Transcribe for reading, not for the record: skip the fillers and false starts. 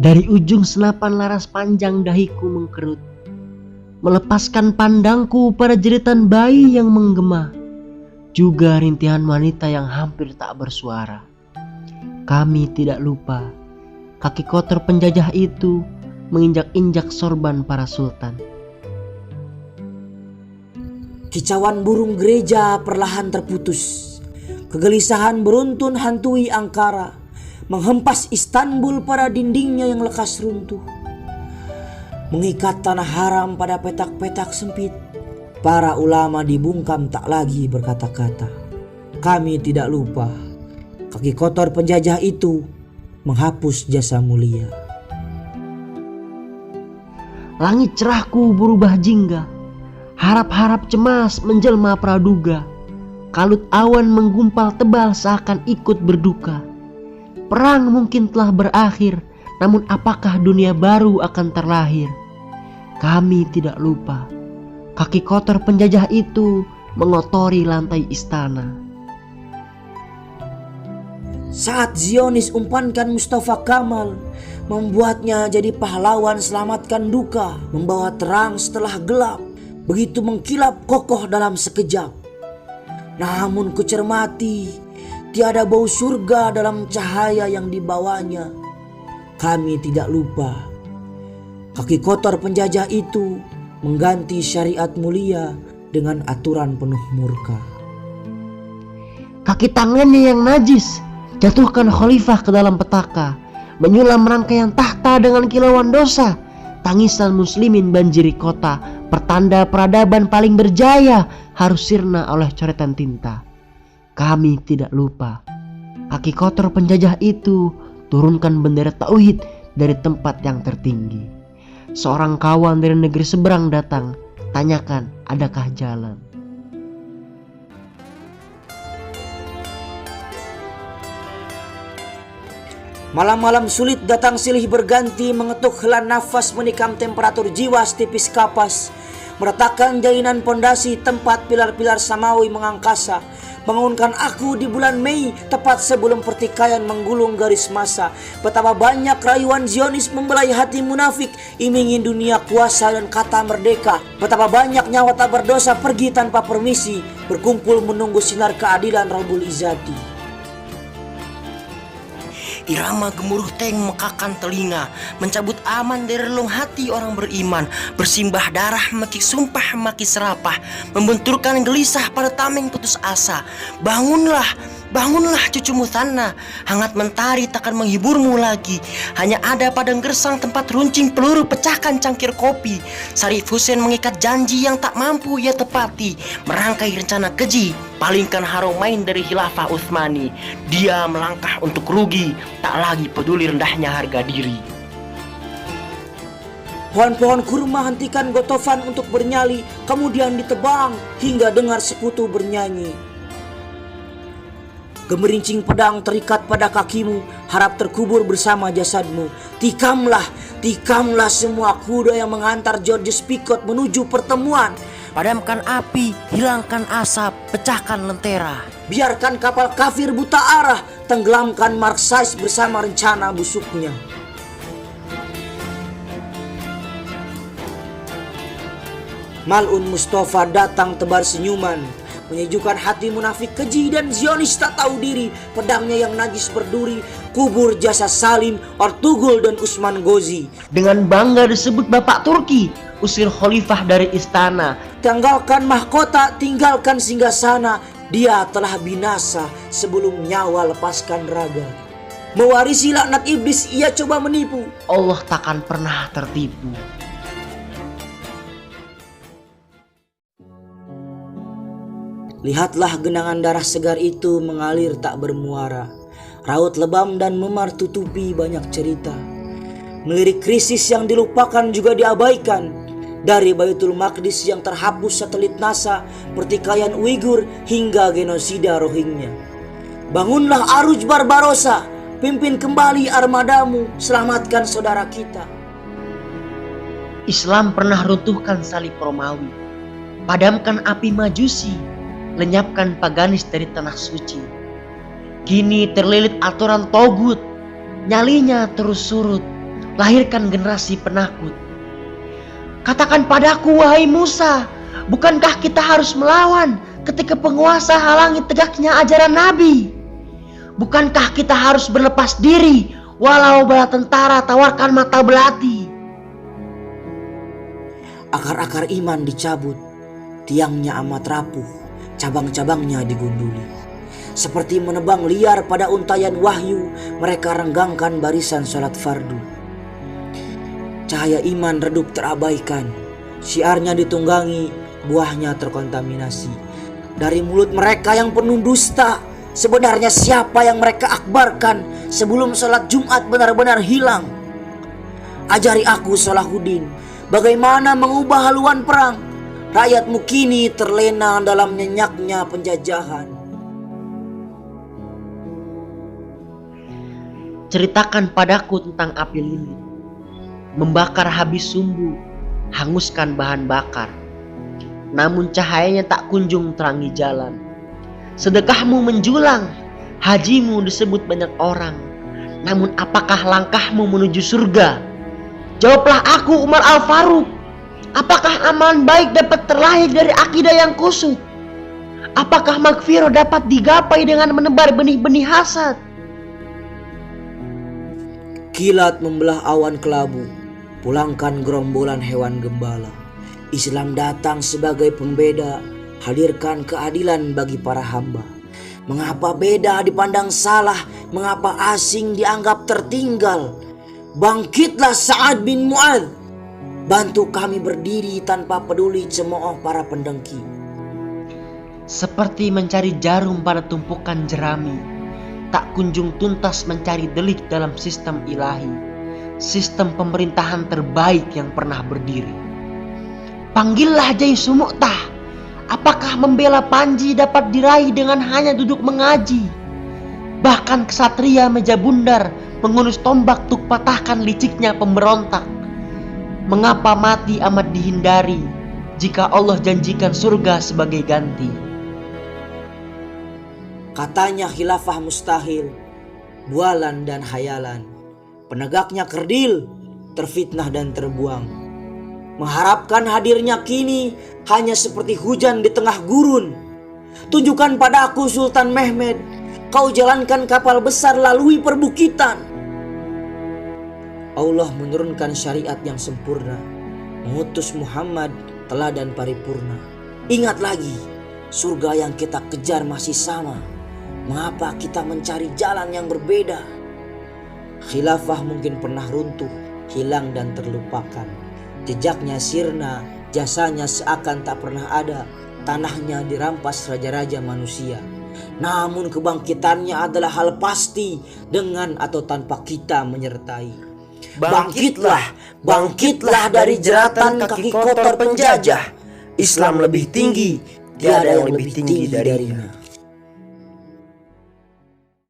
Dari ujung senapan laras panjang dahiku mengkerut, melepaskan pandangku pada jeritan bayi yang menggema, juga rintihan wanita yang hampir tak bersuara. Kami tidak lupa, kaki kotor penjajah itu menginjak-injak sorban para sultan. Kicauan burung gereja perlahan terputus. Kegelisahan beruntun hantui Ankara, menghempas Istanbul pada dindingnya yang lekas runtuh. Mengikat tanah haram pada petak-petak sempit, para ulama dibungkam tak lagi berkata-kata. Kami tidak lupa, kaki kotor penjajah itu menghapus jasa mulia. Langit cerahku berubah jingga, harap-harap cemas menjelma praduga. Kalut awan menggumpal tebal seakan ikut berduka. Perang mungkin telah berakhir, namun apakah dunia baru akan terlahir? Kami tidak lupa, kaki kotor penjajah itu mengotori lantai istana. Saat Zionis umpankan Mustafa Kamal, membuatnya jadi pahlawan selamatkan duka, membawa terang setelah gelap, begitu mengkilap kokoh dalam sekejap. Namun kucermati, tiada bau surga dalam cahaya yang dibawanya. Kami tidak lupa, kaki kotor penjajah itu mengganti syariat mulia dengan aturan penuh murka. Kaki tangannya yang najis jatuhkan khalifah ke dalam petaka, menyulam rangkaian tahta dengan kilauan dosa. Tangisan muslimin banjiri kota, pertanda peradaban paling berjaya harus sirna oleh coretan tinta. Kami tidak lupa, kaki kotor penjajah itu turunkan bendera tauhid dari tempat yang tertinggi. Seorang kawan dari negeri seberang datang, tanyakan adakah jalan. Malam-malam sulit datang silih berganti, mengetuk helaan nafas, menikam temperatur jiwa setipis kapas, meratakan jalinan pondasi tempat pilar-pilar samawi mengangkasa. Bangunkan aku di bulan Mei, tepat sebelum pertikaian menggulung garis masa. Betapa banyak rayuan Zionis membelai hati munafik, imingin dunia kuasa dan kata merdeka. Betapa banyak nyawa tak berdosa pergi tanpa permisi, berkumpul menunggu sinar keadilan Rabbul Izzati. Irama gemuruh teng mekakan telinga, mencabut aman dari relung hati orang beriman, bersimbah darah maki sumpah maki serapah, membenturkan gelisah pada tameng putus asa. Bangunlah, bangunlah cucu Muthanna, hangat mentari takkan menghiburmu lagi. Hanya ada padang gersang tempat runcing peluru pecahkan cangkir kopi. Syarif Hussein mengikat janji yang tak mampu ia tepati, merangkai rencana keji, palingkan haromain dari khilafah Utsmani. Dia melangkah untuk rugi, tak lagi peduli rendahnya harga diri. Pohon-pohon kurma hentikan Gotofan untuk bernyali, kemudian ditebang hingga dengar sekutu bernyanyi. Gemerincing pedang terikat pada kakimu, harap terkubur bersama jasadmu. Tikamlah, tikamlah semua kuda yang mengantar George Picot menuju pertemuan. Padamkan api, hilangkan asap, pecahkan lentera. Biarkan kapal kafir buta arah, tenggelamkan Marxais bersama rencana busuknya. Mal'un Mustafa datang tebar senyuman, menyejukkan hati munafik keji dan Zionis tak tahu diri. Pedangnya yang najis berduri, kubur jasa Salim, Ortugul dan Usman Ghazi. Dengan bangga disebut Bapak Turki, usir khalifah dari istana. Tinggalkan mahkota, tinggalkan singgasana. Dia telah binasa sebelum nyawa lepaskan raga. Mewarisi laknat iblis ia coba menipu. Allah takkan pernah tertipu. Lihatlah genangan darah segar itu mengalir tak bermuara. Raut lebam dan memar tutupi banyak cerita. Melirik krisis yang dilupakan juga diabaikan. Dari Baitul Maqdis yang terhapus satelit NASA, pertikaian Uighur hingga genosida Rohingya. Bangunlah Aruj Barbarossa, pimpin kembali armadamu, selamatkan saudara kita. Islam pernah runtuhkan salib Romawi, padamkan api Majusi, lenyapkan paganis dari tanah suci. Kini terlilit aturan togut, nyalinya terus surut. lahirkan generasi penakut. Katakan padaku, wahai Musa, bukankah kita harus melawan ketika penguasa halangi tegaknya ajaran Nabi? Bukankah kita harus berlepas diri walau bala tentara tawarkan mata belati? Akar-akar iman dicabut, tiangnya amat rapuh, cabang-cabangnya digunduli. Seperti menebang liar pada untayan wahyu, mereka renggangkan barisan sholat fardu. Cahaya iman redup terabaikan, syiarnya ditunggangi, buahnya terkontaminasi. Dari mulut mereka yang penuh dusta, sebenarnya siapa yang mereka akbarkan sebelum sholat Jumat benar-benar hilang? Ajari aku, Salahuddin, bagaimana mengubah haluan perang. Rakyatmu kini terlena dalam nyenyaknya penjajahan. Ceritakan padaku tentang api lilin, membakar habis sumbu, hanguskan bahan bakar. Namun cahayanya tak kunjung terangi jalan. Sedekahmu menjulang, hajimu disebut banyak orang. Namun apakah langkahmu menuju surga? Jawablah aku, Umar Al-Faruq. Apakah amalan baik dapat terlahir dari akidah yang kusut? Apakah maghfirah dapat digapai dengan menebar benih-benih hasad? Kilat membelah awan kelabu, pulangkan gerombolan hewan gembala. Islam datang sebagai pembeda, hadirkan keadilan bagi para hamba. Mengapa beda dipandang salah, mengapa asing dianggap tertinggal? Bangkitlah Sa'ad bin Mu'adz, bantu kami berdiri tanpa peduli cemooh para pendengki. Seperti mencari jarum pada tumpukan jerami, tak kunjung tuntas mencari delik dalam sistem ilahi, sistem pemerintahan terbaik yang pernah berdiri. Panggillah Jaisu Mu'tah. Apakah membela Panji dapat diraih dengan hanya duduk mengaji? Bahkan kesatria meja bundar mengunus tombak tuk patahkan liciknya pemberontak. Mengapa mati amat dihindari jika Allah janjikan surga sebagai ganti? Katanya khilafah mustahil, bualan dan hayalan. Penegaknya kerdil, terfitnah dan terbuang. Mengharapkan hadirnya kini hanya seperti hujan di tengah gurun. Tunjukkan padaku Sultan Mehmed, kau jalankan kapal besar lalui perbukitan. Allah menurunkan syariat yang sempurna, mengutus Muhammad teladan paripurna. Ingat lagi, surga yang kita kejar masih sama. Mengapa kita mencari jalan yang berbeda? Khilafah mungkin pernah runtuh, hilang dan terlupakan. Jejaknya sirna, jasanya seakan tak pernah ada. Tanahnya dirampas raja-raja manusia. Namun kebangkitannya adalah hal pasti, dengan atau tanpa kita menyertai. Bangkitlah, bangkitlah dari jeratan kaki kotor penjajah. Islam lebih tinggi, tiada yang lebih tinggi darinya.